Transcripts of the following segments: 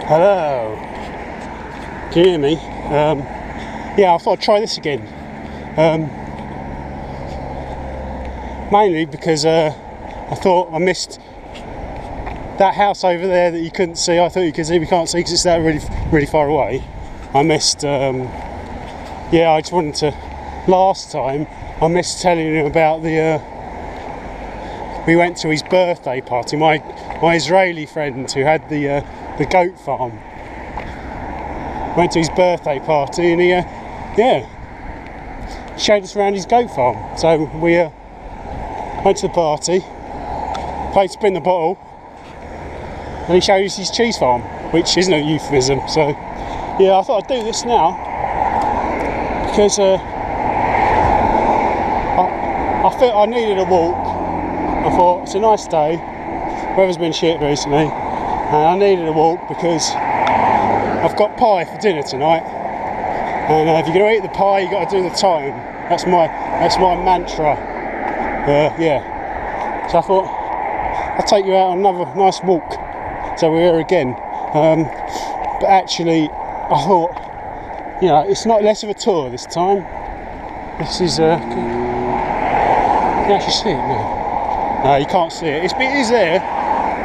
Hello. Can you hear me? Yeah, I thought I'd try this again. Mainly because I thought I missed that house over there that you couldn't see. I thought you could see, we can't see because it's that really far away. I missed. Yeah, I just wanted to. Last time I missed telling you about the. We went to his birthday party. My Israeli friend who had the goat farm. Went to his birthday party and he showed us around his goat farm. So we went to the party, played spin the bottle, and he showed us his cheese farm, which isn't a euphemism. So yeah, I thought I'd do this now because I felt I needed a walk. I thought it's a nice day, weather's been shit recently, and I needed a walk because I've got pie for dinner tonight, and if you're going to eat the pie, you've got to do the time. That's my mantra. Yeah. So I thought I'd take you out on another nice walk. So we're here again. But actually, I thought, you know, it's not less of a tour this time. This is can you actually see it now? No, you can't see it. It is there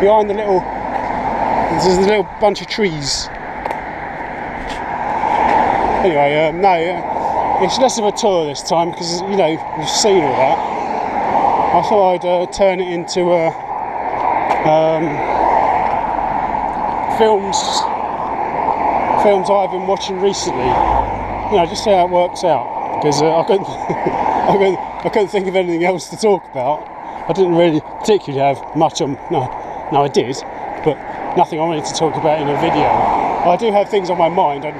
behind the little. There's a little bunch of trees. Anyway, no, it's less of a tour this time because, you know, you've seen all that. I thought I'd turn it into films I've been watching recently. You know, just see how it works out because I couldn't think of anything else to talk about. I didn't really particularly have much on. No, I did, but nothing I wanted to talk about in a video. I do have things on my mind. I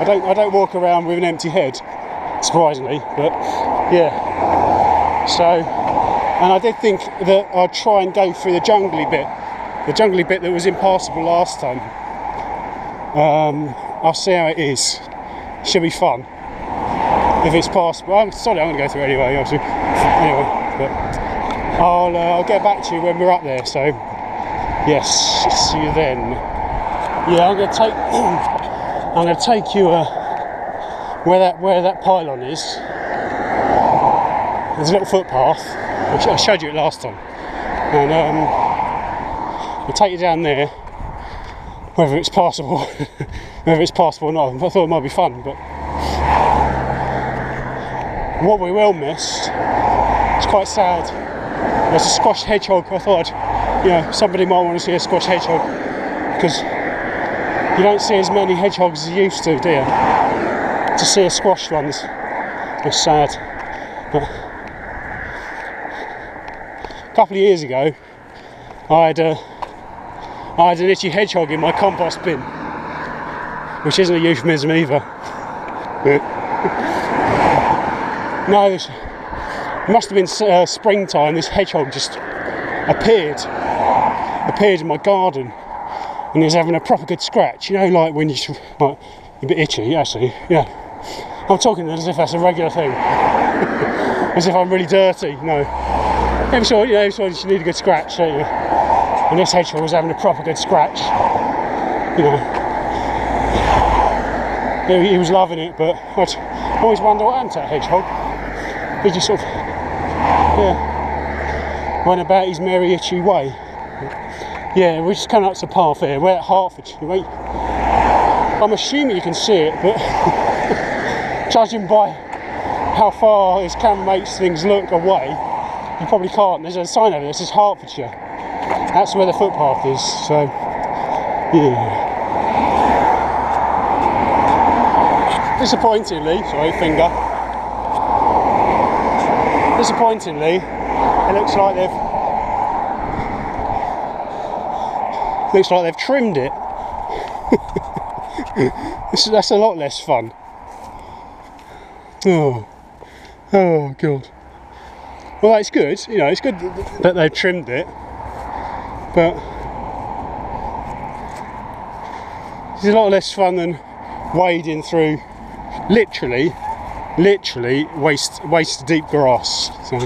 don't walk around with an empty head, surprisingly, but yeah. So, and I did think that I'd try and go through the jungly bit that was impassable last time. I'll see how it is. Should be fun if it's passable. I'm going to go through it anyway. Obviously. Anyway, but I'll get back to you when we're up there. So, yes, see you then. Yeah, I'm going to take you where that pylon is. There's a little footpath. I showed you it last time, and I'll take you down there. Whether it's passable, or not, I thought it might be fun. But what we will miss, it's quite sad. There's a squashed hedgehog. I thought, somebody might want to see a squashed hedgehog because you don't see as many hedgehogs as you used to, do you? To see a squashed one is sad. But a couple of years ago, I had an itchy hedgehog in my compost bin, which isn't a euphemism either. No, it must have been springtime. This hedgehog just appeared in my garden. And he was having a proper good scratch, like when you're a bit itchy, actually, yeah. I'm talking as if that's a regular thing. As if I'm really dirty, no. I'm sure, you need a good scratch, don't you? And this hedgehog was having a proper good scratch. He was loving it, but I always wonder what happened to that hedgehog. He just sort of, went about his merry itchy way. Yeah, we're just coming up to the path here. We're at Hertfordshire. I'm assuming you can see it, but judging by how far his camera makes things look away, you probably can't. There's a sign over there that says Hertfordshire. That's where the footpath is, so yeah. Disappointingly, it looks like they've trimmed it. That's a lot less fun. Oh god. Well, it's good. It's good that they've trimmed it, but it's a lot less fun than wading through literally waist deep grass. So,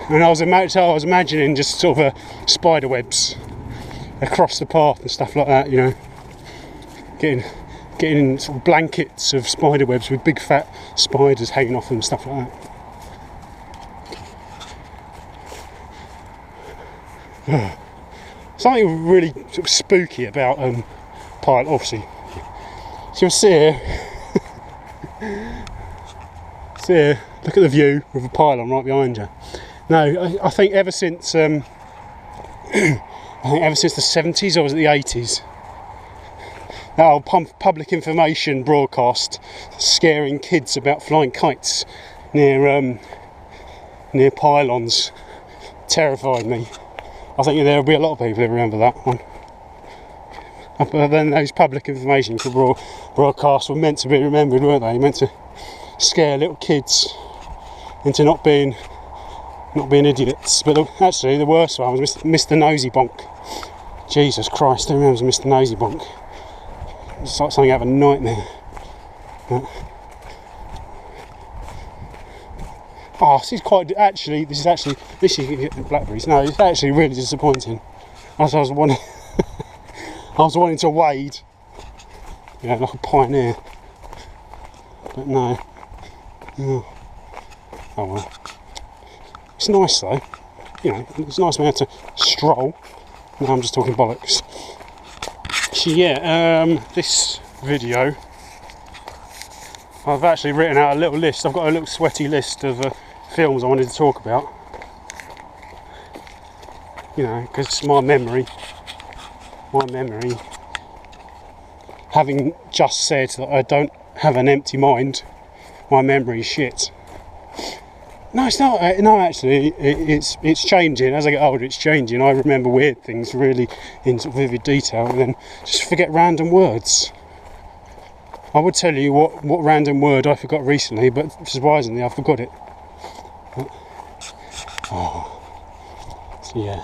and I was imagining just sort of spider webs across the path and stuff like that, you know, getting sort of blankets of spider webs with big fat spiders hanging off them and stuff like that. Something really sort of spooky about pilot, obviously. So you'll see here, look at the view with a pylon right behind you. No, I think ever since the 70s, or was it the 80s? That old public information broadcast scaring kids about flying kites near pylons terrified me. I think there'll be a lot of people who remember that one. But then those public information broadcasts were meant to be remembered, weren't they? Meant to scare little kids into not being idiots. But actually, the worst one was Mr. Nosy Bonk. Jesus Christ, who remembers Mr. Nosy Bonk? It's like something out of a nightmare. Oh, this is blackberries. No, it's actually really disappointing. I was wanting to wade, you know, like a pioneer, but no. Oh well. It's nice though, you know. It's nice being able to stroll. No, I'm just talking bollocks. So yeah, this video, I've actually written out a little list. I've got a little sweaty list of films I wanted to talk about. You know, because my memory, having just said that I don't have an empty mind, my memory is shit. No, it's not. No, actually, it's changing. As I get older, it's changing. I remember weird things really in sort of vivid detail, and then just forget random words. I would tell you what random word I forgot recently, but surprisingly, I forgot it. So yeah,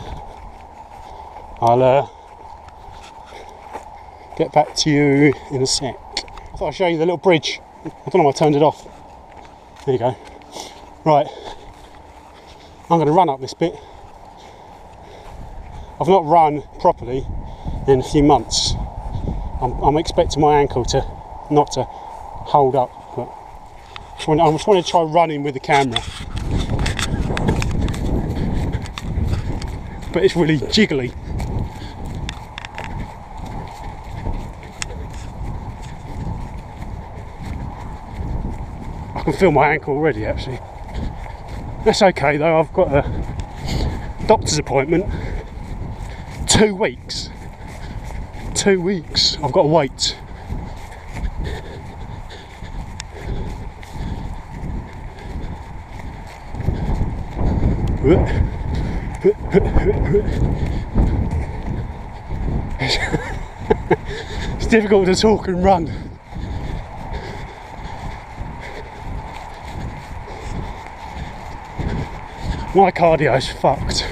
I'll get back to you in a sec. I thought I'd show you the little bridge. I don't know why I turned it off. There you go. Right, I'm going to run up this bit. I've not run properly in a few months. I'm expecting my ankle not to hold up, but I just want to try running with the camera. But it's really jiggly. I can feel my ankle already, actually. That's okay though, I've got a doctor's appointment. 2 weeks. 2 weeks. I've got to wait. It's difficult to talk and run. My cardio's fucked.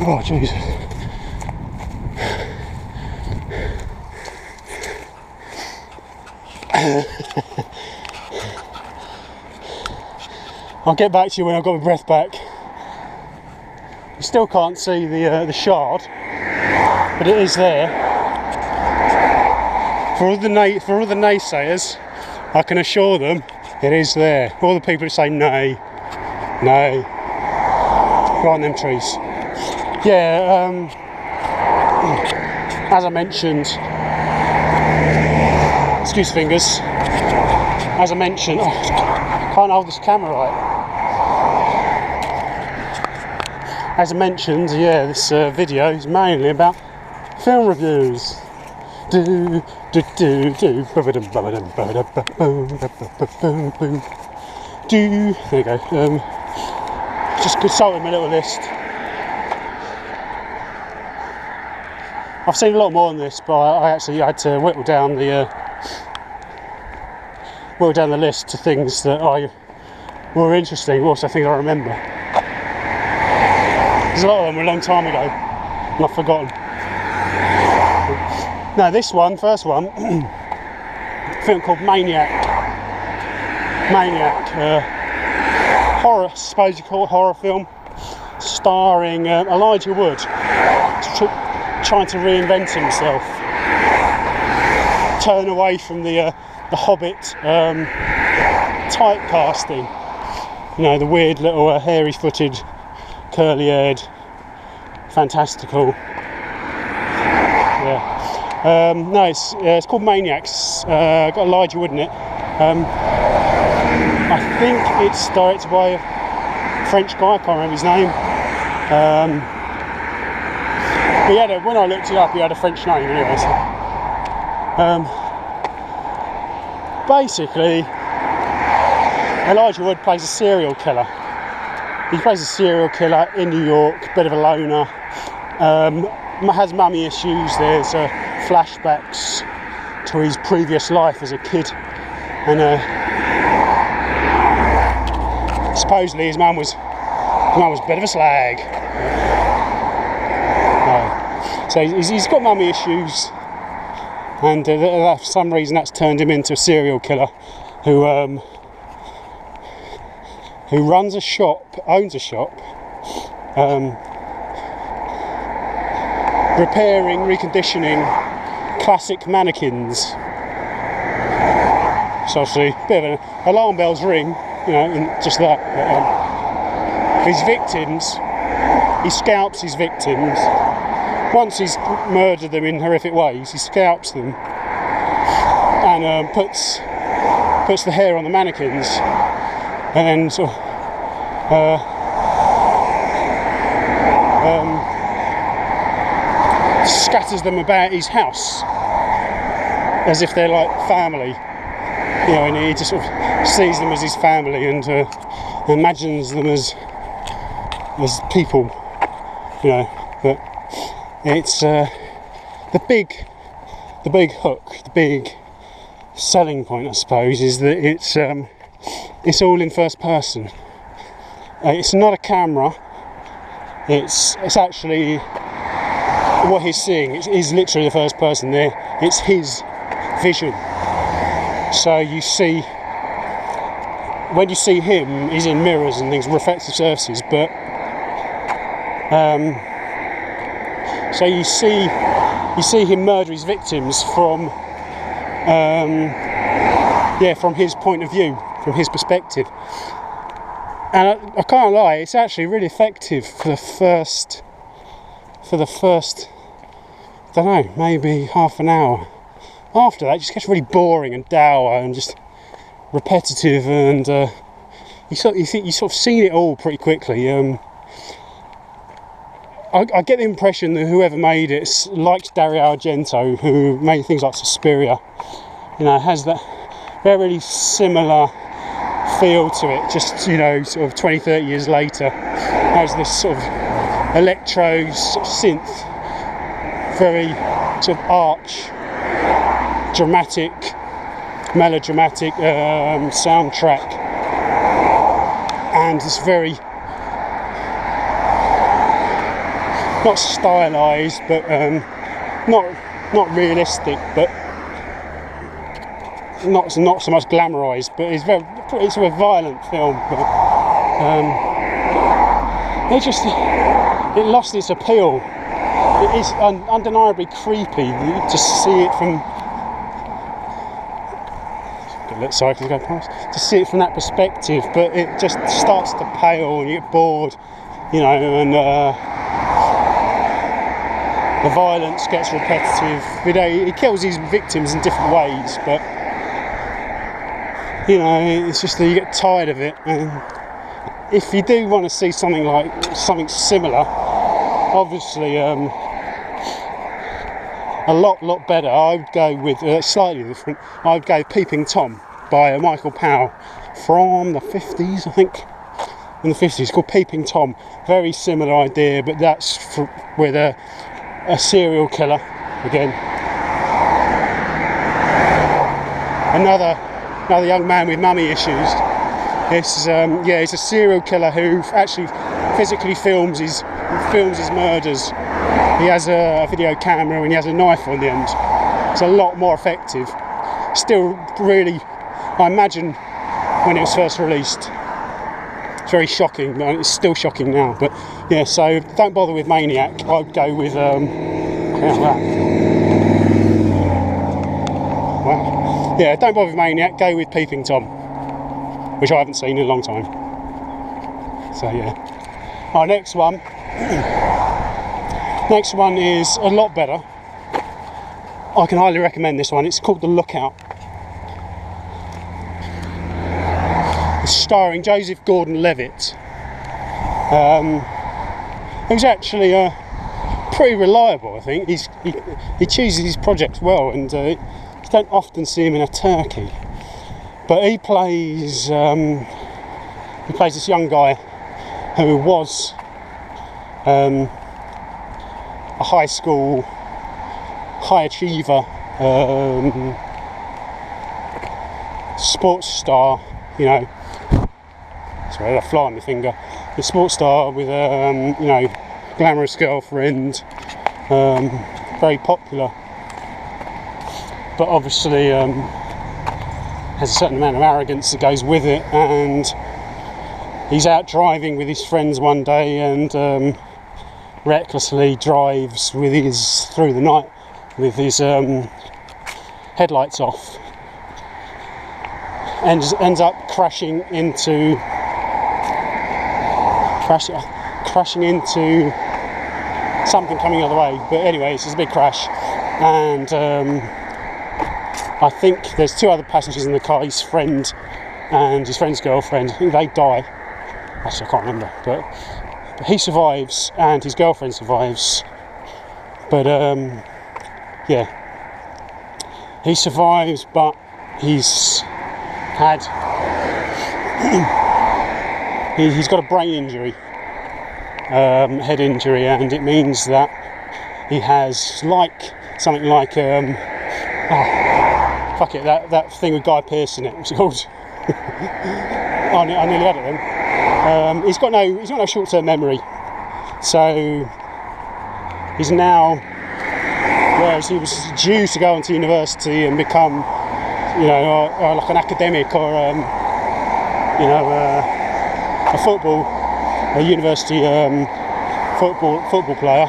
Oh Jesus. I'll get back to you when I've got my breath back. You still can't see the shard, but it is there. For all the naysayers, I can assure them it is there. All the people who say no, plant them trees. Yeah, as I mentioned, excuse fingers. As I mentioned, I can't hold this camera right. As I mentioned, yeah, this video is mainly about film reviews. There you go. Just consulting my little list. I've seen a lot more than this, but I actually had to whittle down the list to things that were interesting, also things I remember. There's a lot of them a long time ago, and I've forgotten. Now this one, first one, a film called Maniac. Horror, I suppose you call it, horror film. starring Elijah Wood, trying to reinvent himself, turn away from the Hobbit typecasting. You know, the weird little hairy-footed, curly-haired, fantastical. Yeah. No, it's called Maniac. Got Elijah Wood in it. I think it's directed by a French guy. I can't remember his name. But when I looked it up, he had a French name anyway. So. Basically, Elijah Wood plays a serial killer. He plays a serial killer in New York, bit of a loner, has mummy issues. There's flashbacks to his previous life as a kid, and supposedly his mum was a bit of a slag. So he's got mummy issues, and for some reason that's turned him into a serial killer who owns a shop, repairing, reconditioning classic mannequins. So obviously a bit of an alarm bells ring, you know, and just that. But, his victims, he scalps his victims. Once he's murdered them in horrific ways, he scalps them and puts the hair on the mannequins, and then sort of scatters them about his house as if they're like family, you know, and he just sort of sees them as his family and imagines them as people, you know. But it's the big hook, the big selling point, I suppose, is that it's all in first person. It's not a camera. It's actually what he's seeing. It's literally the first person there. It's his vision. So you see, when you see him, he's in mirrors and things, reflective surfaces. But so you see him murder his victims from his point of view, from his perspective. And I can't lie, it's actually really effective for the first, I don't know, maybe half an hour. After that, it just gets really boring and dour and just repetitive, and you sort of seen it all pretty quickly. I get the impression that whoever made it likes Dario Argento, who made things like Suspiria. You know, has that very similar feel to it, just, you know, sort of 20-30 years later. Has this sort of electro sort of synth, very sort of arch, dramatic, melodramatic soundtrack, and it's very not stylized, but not realistic, but not so much glamorized, but it's a violent film. But it lost its appeal. It is undeniably creepy. You just see it from. Let cycles go past. To see it from that perspective, but it just starts to pale and you get bored, you know, and the violence gets repetitive. You know, he kills his victims in different ways, but you know, it's just that you get tired of it. And if you do want to see something similar, obviously a lot better, I would go with slightly different. I'd go Peeping Tom by Michael Powell from the 50s, I think. In the 50s, called Peeping Tom. Very similar idea, but that's with a serial killer again. Another young man with mummy issues. He's a serial killer who actually physically films his murders. He has a video camera and he has a knife on the end. It's a lot more effective. Still really, I imagine when it was first released, it's very shocking, and it's still shocking now. But yeah, so don't bother with Maniac. I'd go with how's that? Wow. Yeah, don't bother with Maniac. Go with Peeping Tom, which I haven't seen in a long time. So yeah. Our next one. Next one is a lot better. I can highly recommend this one. It's called The Lookout. It's starring Joseph Gordon-Levitt. Who's actually pretty reliable, I think. He chooses his projects well, and you don't often see him in a turkey. But he plays this young guy who was a high school high achiever, sports star, you know. Sorry, I fly on my finger. A sports star with a you know, glamorous girlfriend, very popular, but obviously has a certain amount of arrogance that goes with it. And he's out driving with his friends one day, and recklessly drives through the night with his headlights off, and just ends up crashing into something coming the other way. But anyway, it's a big crash, and I think there's two other passengers in the car, his friend and his friend's girlfriend. I think they die. Actually, I can't remember, but he survives and his girlfriend survives. But yeah, he survives, but he's got a brain injury, head injury, and it means that he has something like that thing with Guy Pearce in it. What's it called? I nearly had it then. He's got no short-term memory, so he's now, whereas he was due to go on to university and become, you know, like an academic, or you know, a university football player.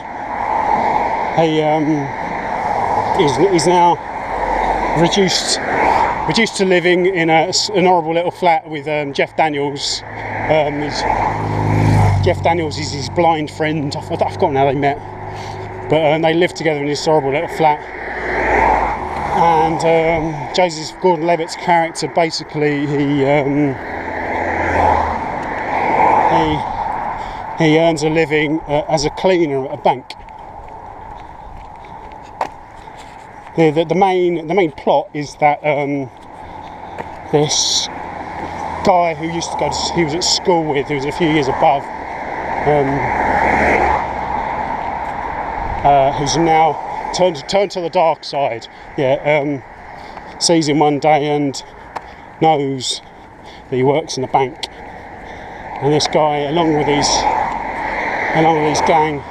He's now reduced to living in an horrible little flat with Jeff Daniels. Jeff Daniels is his blind friend. I've forgotten how they met, but they live together in this horrible little flat. And Joseph Gordon-Levitt's character, basically, he earns a living as a cleaner at a bank. The main plot is that this guy who he was at school with, who was a few years above, who's now turned to the dark side. Yeah, sees him one day and knows that he works in a bank. And this guy, along with his gang,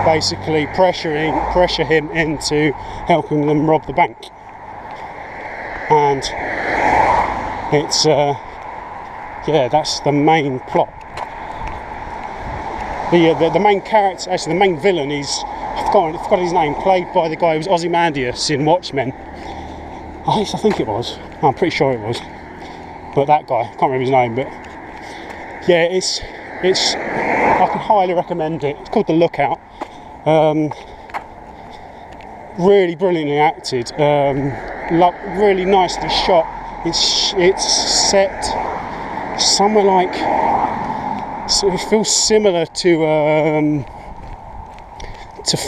basically pressure him into helping them rob the bank. And it's yeah, that's the main plot. The main character, actually the main villain, is I forgot his name, played by the guy who was Ozymandias in Watchmen. I think it was. I'm pretty sure it was. But that guy, I can't remember his name. But yeah, it's I can highly recommend it. It's called The Lookout. Really brilliantly acted. Really nicely shot. It's set somewhere like, so it feels similar to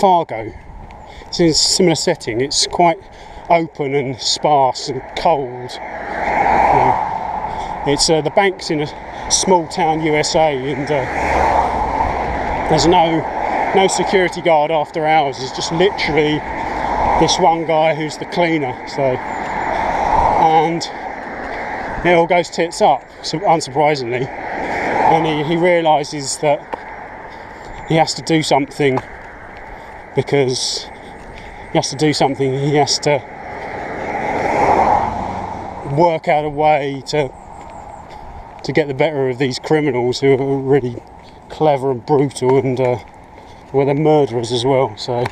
Fargo. It's in a similar setting. It's quite open and sparse and cold. It's the bank's in a small town USA, and there's no security guard after hours. It's just literally this one guy who's the cleaner. So, and it all goes tits up, so unsurprisingly, and he realises that he has to do something, because he has to work out a way to get the better of these criminals who are really clever and brutal, and well, they're murderers as well. So,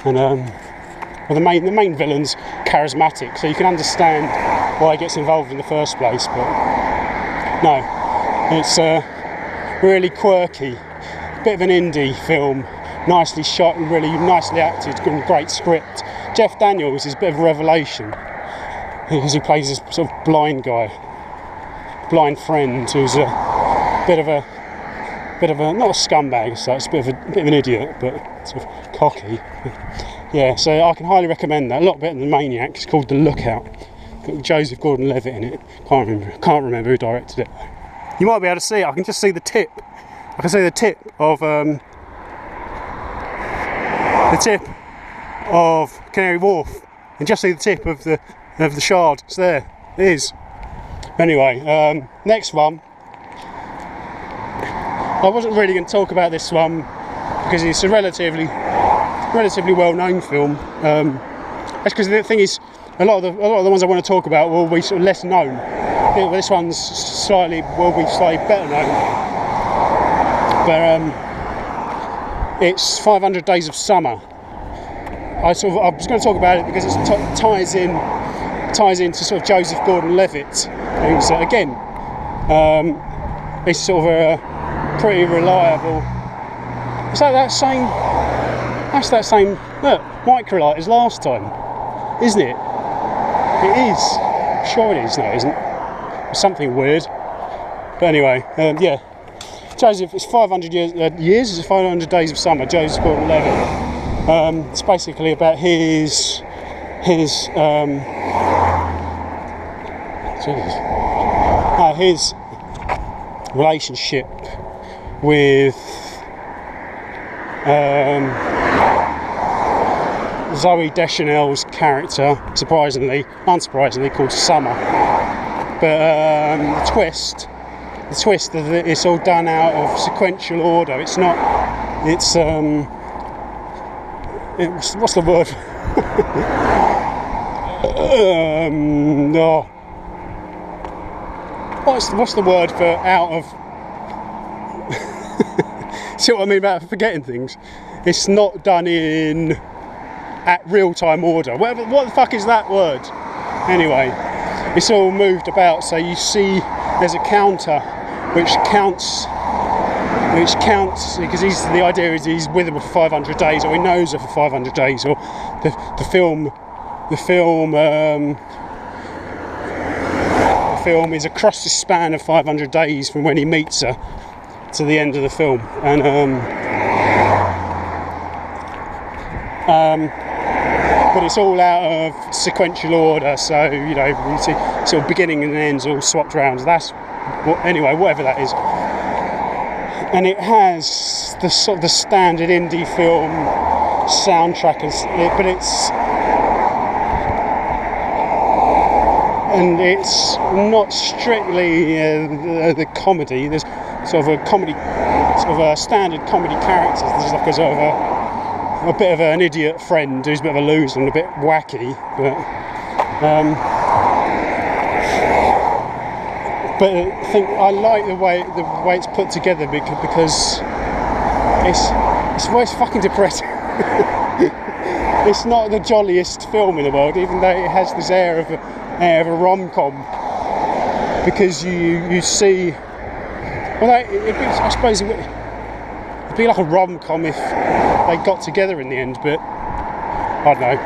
and well, the main villain's charismatic, so you can understand why he gets involved in the first place. But no, it's really quirky, bit of an indie film, nicely shot and really nicely acted, great script. Jeff Daniels is a bit of a revelation because he plays this sort of blind friend who's a bit of a not a scumbag as such, a bit of an idiot, but sort of cocky. Yeah, so I can highly recommend that. A lot better than Maniac. It's called The Lookout. Got Joseph Gordon-Levitt in it. Can't remember who directed it. You might be able to see it. I can just see the tip. I can see the tip of Canary Wharf, and just see the tip of the Shard. It's there. It is. Anyway, next one. I wasn't really going to talk about this one because it's a relatively well-known film. That's because the thing is, a lot of the ones I want to talk about will be sort of less known. This one's will be slightly better known. But it's 500 Days of Summer. I was going to talk about it because it ties into sort of Joseph Gordon-Levitt, who's again, he's sort of a pretty reliable. Is that same? That's that same. Look, microlight as last time, isn't it? It is. I'm sure it is. No, it isn't. It's something weird. But anyway, yeah. Joseph, it's 500 years. It's 500 Days of Summer. Joseph Gordon-Levitt. It's basically about his relationship with Zooey Deschanel's character, unsurprisingly called Summer. But the twist of it, it's all done out of sequential order. It's not. It's what's the word? No. What's the word for out of? See what I mean about forgetting things? It's not done at real-time order. What the fuck is that word? Anyway, it's all moved about, so you see there's a counter which counts because the idea is he's with her for 500 days, or he knows her for 500 days, or the film is across the span of 500 days from when he meets her to the end of the film, and but it's all out of sequential order, so you know you see sort of beginning and ends all swapped around. That's whatever that is, and it has the sort of the standard indie film soundtrack, but it's not strictly the comedy. There's sort of a standard comedy characters. There's like a sort of a bit of an idiot friend who's a bit of a loser and a bit wacky, but I think I like the way it's put together because it's fucking depressing. It's not the jolliest film in the world, even though it has this air of a rom-com, because you see. Well, I suppose it'd be like a rom-com if they got together in the end, but I don't know.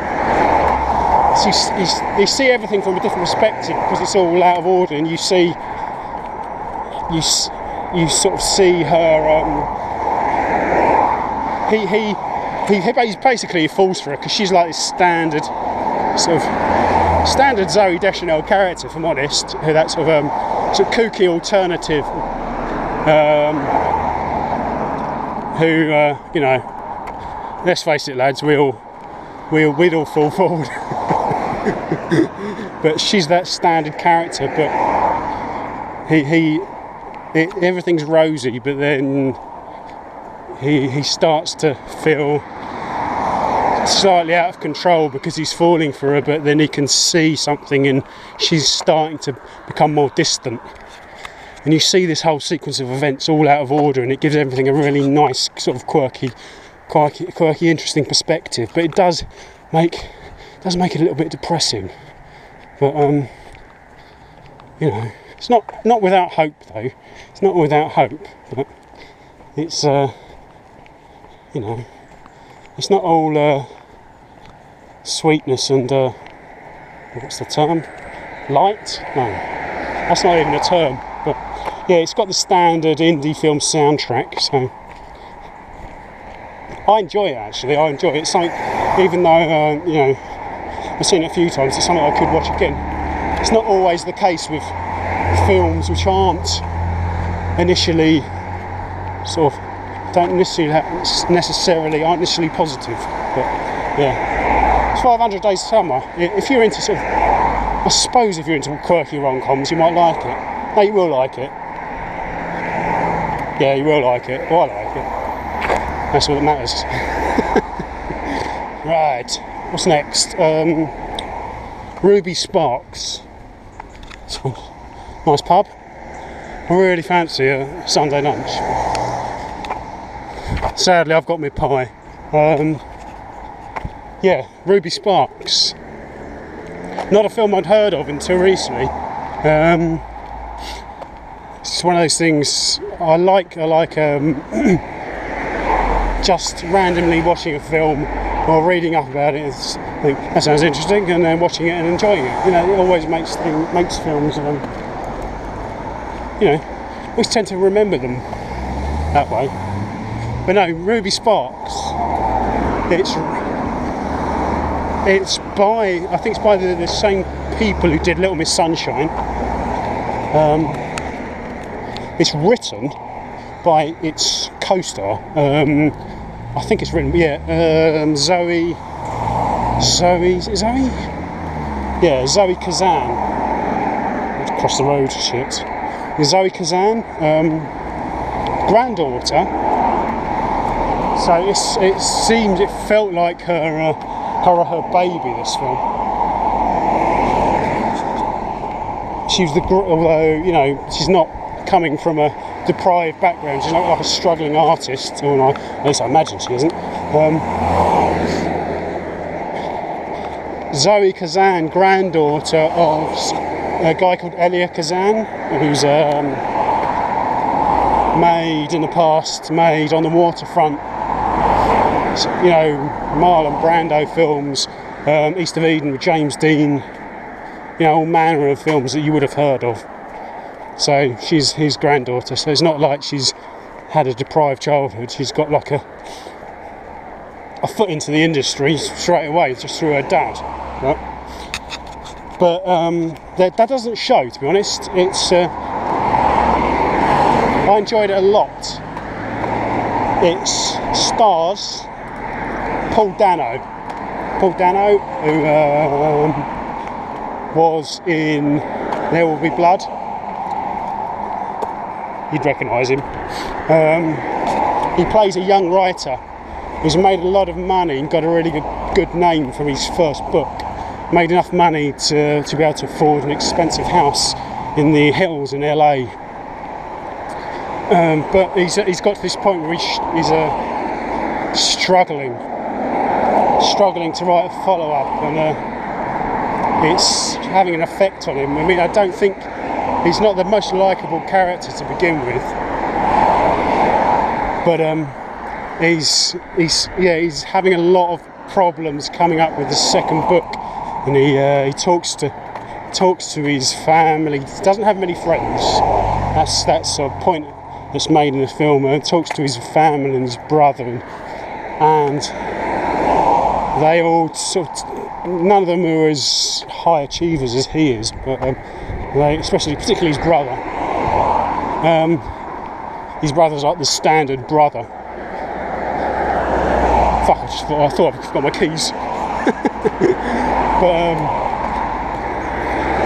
So you see everything from a different perspective because it's all out of order, and you sort of see her. He basically falls for her because she's like this standard Zooey Deschanel character, if I'm honest, who that sort of kooky alternative. Who you know, let's face it, lads, we'd all fall forward. But she's that standard character, but everything's rosy, but then he starts to feel slightly out of control because he's falling for her, but then he can see something and she's starting to become more distant. And you see this whole sequence of events all out of order, and it gives everything a really nice, sort of quirky, interesting perspective. But it does make it a little bit depressing. But you know, it's not without hope though. It's not without hope, but it's you know, it's not all sweetness and what's the term? Light? No, that's not even a term. But yeah, it's got the standard indie film soundtrack, so I enjoy it actually. I enjoy it. It's something, even though you know, I've seen it a few times, it's something I could watch again. It's not always the case with films which aren't initially aren't initially positive. But yeah, it's 500 Days of Summer. If you're into sort of, I suppose if you're into quirky rom-coms, you might like it. No, you will like it. Yeah, you will like it. Oh, I like it. That's all that matters. Right, what's next? Ruby Sparks. Nice pub. I really fancy a Sunday lunch. Sadly, I've got my pie. Yeah, Ruby Sparks. Not a film I'd heard of until recently. It's one of those things I like just randomly watching a film or reading up about it. I think that sounds interesting, and then watching it and enjoying it. You know, it always makes films. You know, always tend to remember them that way. But no, Ruby Sparks. It's by, I think it's by the same people who did Little Miss Sunshine. It's written by its co-star. I think it's written, Zoe. Yeah, Zoe Kazan. Let's cross the road, shit. Zoe Kazan, granddaughter. So it felt like her baby, this film. She was although, you know, she's not coming from a deprived background, she's not like a struggling artist, or at least I imagine she isn't. Zoe Kazan, granddaughter of a guy called Elia Kazan, who's made on the waterfront, you know, Marlon Brando films, East of Eden with James Dean, you know, all manner of films that you would have heard of. So she's his granddaughter, so it's not like she's had a deprived childhood. She's got like a foot into the industry straight away, just through her dad. Right? But that doesn't show, to be honest. It's I enjoyed it a lot. It stars Paul Dano, who was in There Will Be Blood. You'd recognise him. He plays a young writer who's made a lot of money and got a really good name from his first book. Made enough money to be able to afford an expensive house in the hills in LA. But he's got to this point where he's struggling to write a follow-up, and it's having an effect on him. I mean, I don't think he's not the most likeable character to begin with, but he's having a lot of problems coming up with the second book, and he talks to his family. He doesn't have many friends. That's a point that's made in the film. Talks to his family and his brother, and they all none of them are as high achievers as he is, but particularly his brother. His brother's like the standard brother. Fuck! I thought I forgot my keys.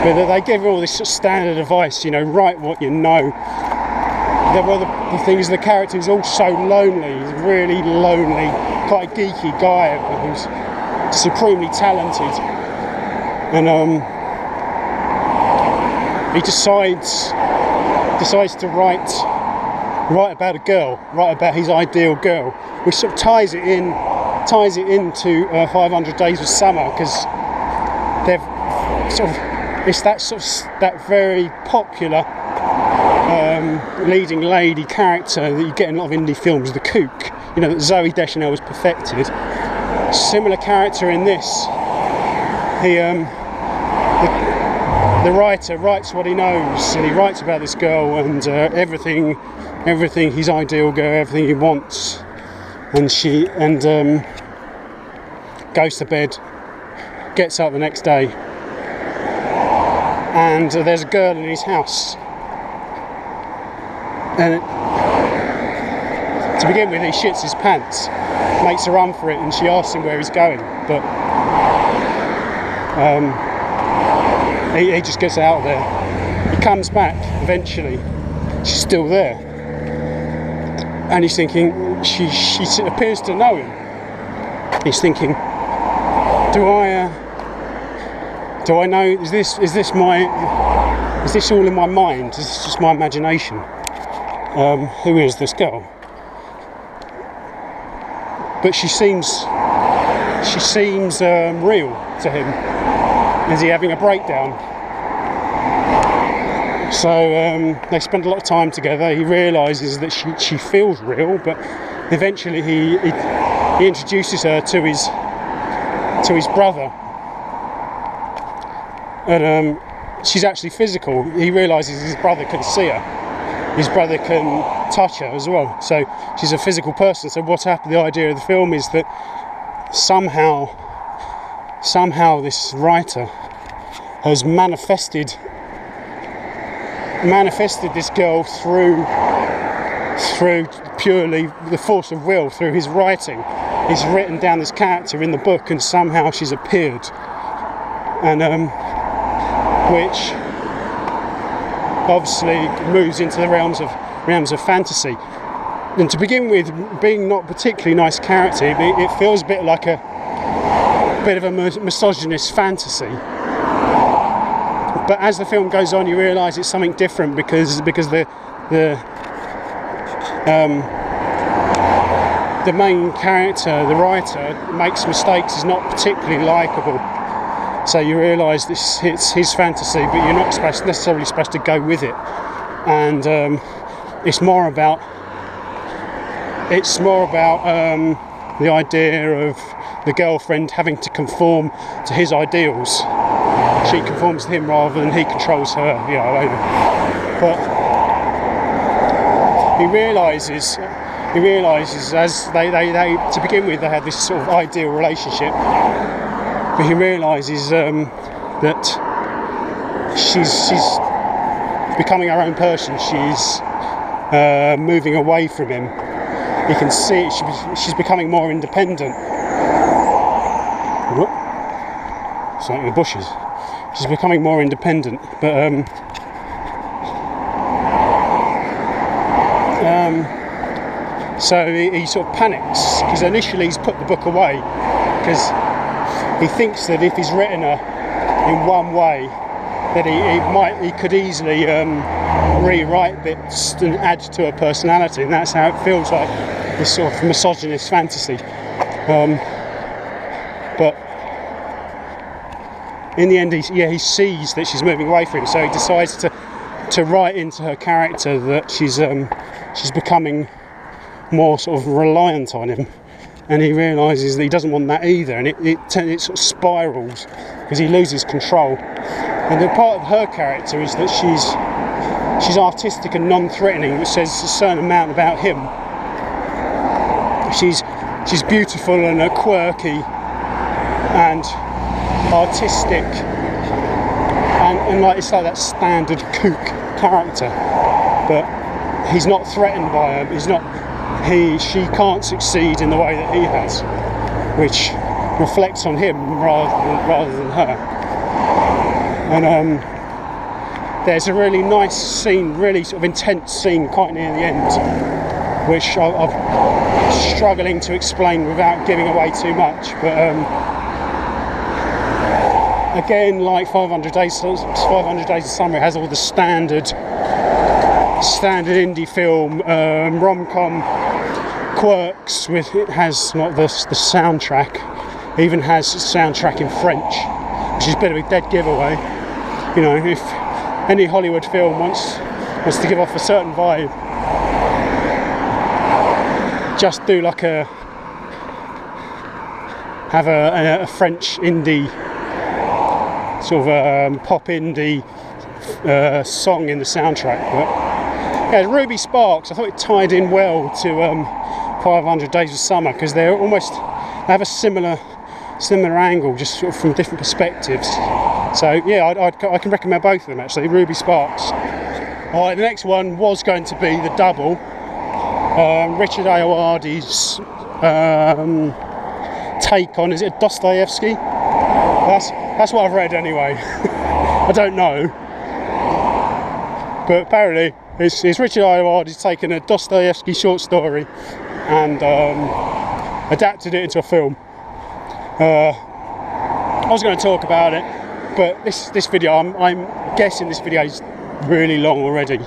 But they give all this standard advice, you know, write what you know. The thing is, the character is also lonely. He's a really lonely, quite a geeky guy supremely talented, and he decides to write about a girl, write about his ideal girl, which sort of ties it into 500 Days of Summer, because they've it's that very popular leading lady character that you get in a lot of indie films, the kook, that Zooey Deschanel has perfected. Similar character in this. The writer writes what he knows, and he writes about this girl and everything, his ideal girl, everything he wants, and goes to bed, gets up the next day, and there's a girl in his house, and to begin with he shits his pants, makes a run for it, and she asks him where he's going, but he just gets out of there. He comes back eventually, she's still there, and he's thinking, she appears to know him. He's thinking, do I know, is this all in my mind? Is this just my imagination? Who is this girl? But she seems real to him. Is he having a breakdown? So they spend a lot of time together. He realises that she feels real, but eventually he introduces her to his brother, and she's actually physical. He realises his brother can see her, his brother can touch her as well, so she's a physical person. So what's happened, the idea of the film is that somehow this writer has manifested this girl through purely the force of will, through his writing. He's written down this character in the book, and somehow she's appeared, and which obviously moves into the realms of fantasy. And to begin with, being not particularly nice character, it feels a bit like a bit of a misogynist fantasy. But as the film goes on, you realise it's something different, because the main character, the writer, makes mistakes, is not particularly likeable. So you realise it's his fantasy, but you're not necessarily supposed to go with it. And it's more about the idea of the girlfriend having to conform to his ideals. She conforms to him rather than he controls her, But he realises as they to begin with, they had this sort of ideal relationship, but he realises that she's becoming her own person. She's moving away from him. You can see it, she's becoming more independent. Whoop. It's like in the bushes. She's becoming more independent, but so he sort of panics, because initially he's put the book away because he thinks that if he's written her in one way, that he could easily rewrite bits and add to her personality, and that's how it feels like, this sort of misogynist fantasy. But in the end, he sees that she's moving away from him, so he decides to write into her character that she's becoming more sort of reliant on him, and he realises that he doesn't want that either, and it sort of spirals because he loses control. And the part of her character is that she's artistic and non-threatening, which says a certain amount about him. She's beautiful and quirky and artistic, and like, it's like that standard kook character, but he's not threatened by her. She can't succeed in the way that he has, which reflects on him rather than her. And there's a really nice scene, really sort of intense scene quite near the end, which I'm struggling to explain without giving away too much, but again, like 500 Days of Summer, it has all the standard indie film rom-com quirks. With it has like the soundtrack, even has soundtrack in French, which is a bit of a dead giveaway. You know, if any Hollywood film wants to give off a certain vibe, just do like a French indie sort of pop indie song in the soundtrack. But yeah, Ruby Sparks, I thought it tied in well to 500 Days of Summer, because they have a similar angle, just sort of from different perspectives. So yeah, I can recommend both of them actually, Ruby Sparks. Alright, the next one was going to be The Double, Richard Ayoade's take on, is it Dostoevsky? That's what I've read anyway. I don't know, but apparently it's Richard Ayoade's taken a Dostoevsky short story and adapted it into a film. I was going to talk about it, but this video, I'm guessing this video is really long already,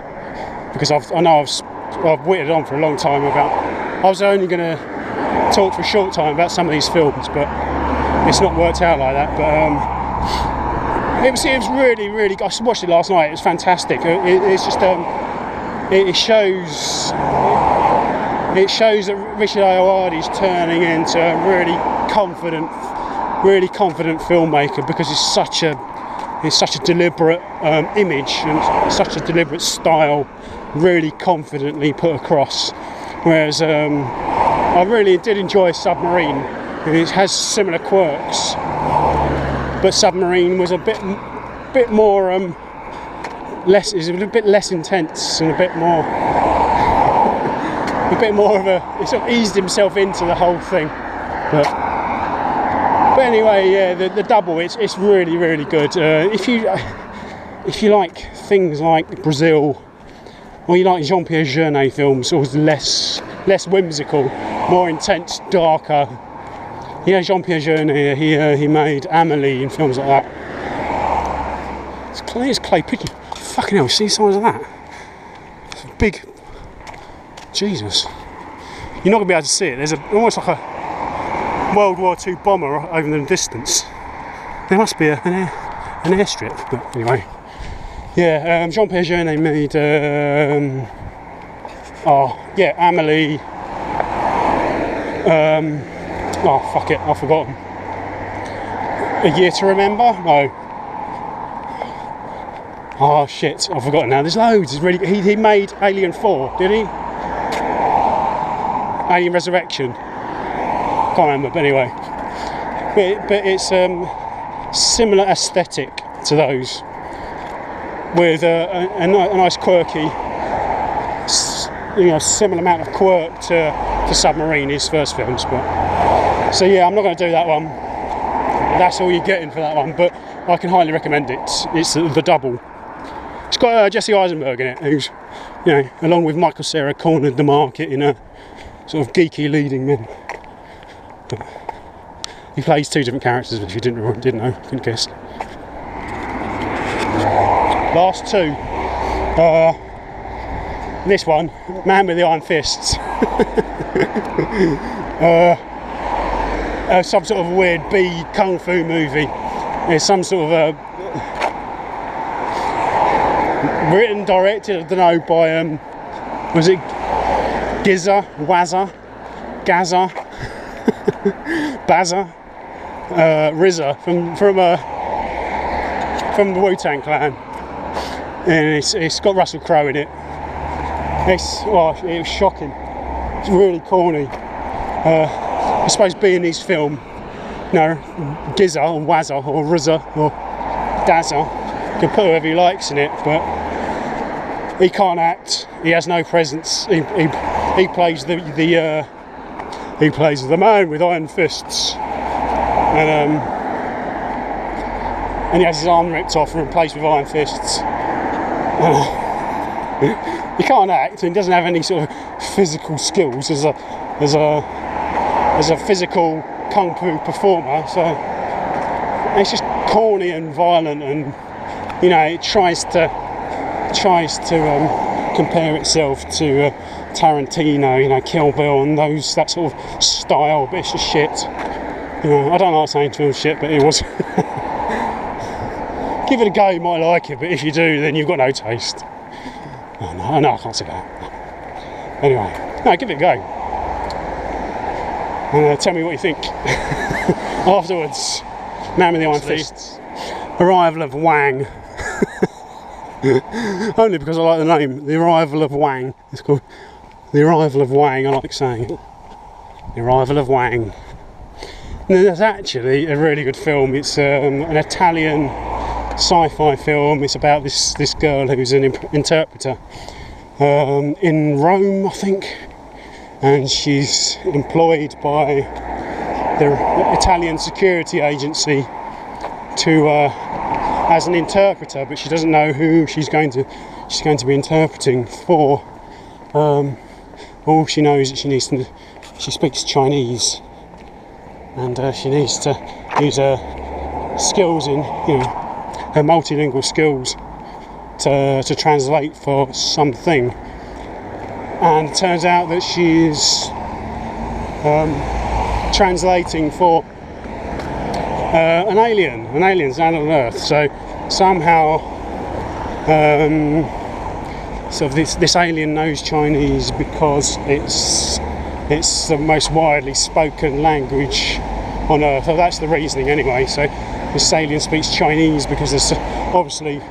because I've witted on for a long time about. I was only going to talk for a short time about some of these films, but it's not worked out like that. But it was really, really. I watched it last night. It was fantastic. It's just it shows that Richard Ayoade is turning into a really confident filmmaker, because it's such a deliberate image and such a deliberate style, really confidently put across. Whereas I really did enjoy Submarine, and it has similar quirks, but Submarine was a bit more is a bit less intense and a bit more of a. He sort of eased himself into the whole thing, but anyway, yeah, the Double, it's really, really good. If you like things like Brazil, or you like Jean-Pierre Jeunet films, sort of less whimsical, more intense, darker. Yeah, Jean-Pierre Jeunet, he made Amélie and films like that. It's clay pigeon. Fucking hell, see the size of that? It's big. Jesus. You're not going to be able to see it. There's almost like a World War II bomber over in the distance. There must be an airstrip, but anyway. Yeah, Jean-Pierre Jeunet made Amélie. Oh fuck it, I've forgotten. A Year to Remember? No. Oh shit, I've forgotten now. There's loads. It's really. He made Alien 4, did he? Alien Resurrection. Can't remember, but anyway. But it's similar aesthetic to those, with a nice quirky, similar amount of quirk to Submarine, his first films. But so yeah, I'm not going to do that one. That's all you're getting for that one. But I can highly recommend it. It's The Double. It's got Jesse Eisenberg in it, who's, along with Michael Cera, cornered the market in a sort of geeky leading man. But he plays two different characters, if you didn't know, couldn't guess. Last two. This one, Man with the Iron Fists. Some sort of weird B kung fu movie. It's some sort of written, directed, I don't know, by was it Gaza, RZA from the Wu-Tang Clan, and it's got Russell Crowe in it. It was shocking. It's really corny. I suppose being his film, Gizza or Wazza or RZA or Dazza, can put whoever he likes in it, but he can't act. He has no presence. He plays the man with iron fists, and he has his arm ripped off and replaced with iron fists. He can't act, and he doesn't have any sort of physical skills as a physical kung fu performer. So it's just corny and violent, and you know, it tries to compare itself to Tarantino, you know, Kill Bill and that sort of style, but it's just shit. You know, I don't like saying film shit, but it was. Give it a go, you might like it, but if you do, then you've got no taste. Oh, no, I can't say that. Anyway, no, give it a go. And tell me what you think. Afterwards, Man with the Iron Fists. Arrival of Wang. Only because I like the name. The Arrival of Wang. It's called The Arrival of Wang. I like saying it. The Arrival of Wang. And there's actually a really good film. It's an Italian sci-fi film. It's about this girl who's an interpreter in Rome, I think, and she's employed by the Italian security agency to as an interpreter, but she doesn't know who she's going to be interpreting for. All she knows is she speaks Chinese, and she needs to use her skills in, you know, her multilingual skills to translate for something. And it turns out that she's translating for an alien's landed on Earth. So somehow sort of this alien knows Chinese because it's the most widely spoken language on Earth. So that's the reasoning anyway. So this alien speaks Chinese because there's obviously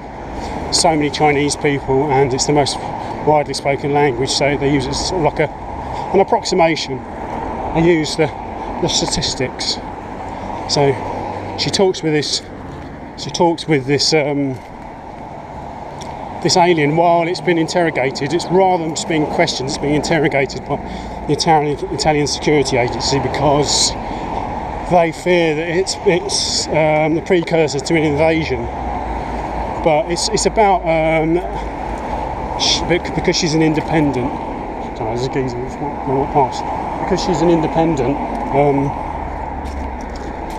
so many Chinese people, and it's the most widely spoken language, so they use it as sort of like an approximation. They use the statistics. So she talks with this this alien while it's been interrogated. It's rather than just being questioned, it's being interrogated by the Italian security agency, because they fear that it's the precursor to an invasion. But it's about because she's an independent. Sorry, there's a geezer that's walked past. Because she's an independent.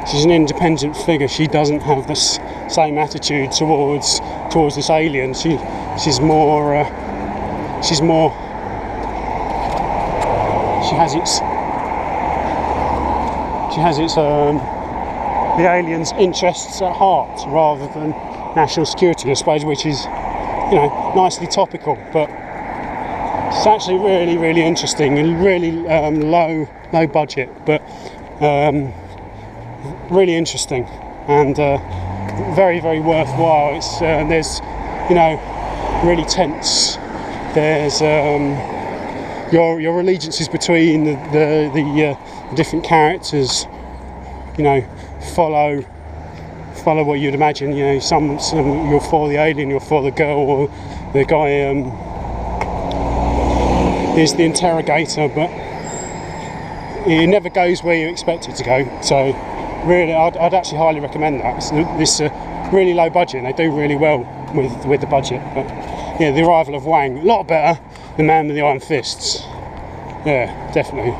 She's an independent figure. She doesn't have the same attitude towards this alien. She's more. She has its the alien's interests at heart rather than national security, I suppose, which is, you know, nicely topical, but it's actually really, really interesting and really low budget, but really interesting and very, very worthwhile. It's there's, you know, really tense. There's your allegiances between the different characters, you know, follow what you'd imagine. You know, some you're for the alien, you're for the girl, or the guy is the interrogator, but it never goes where you expect it to go. So really, I'd actually highly recommend that. This really low budget, and they do really well with the budget. But yeah, The Arrival of Wang, a lot better than Man with the Iron Fists. Yeah, definitely.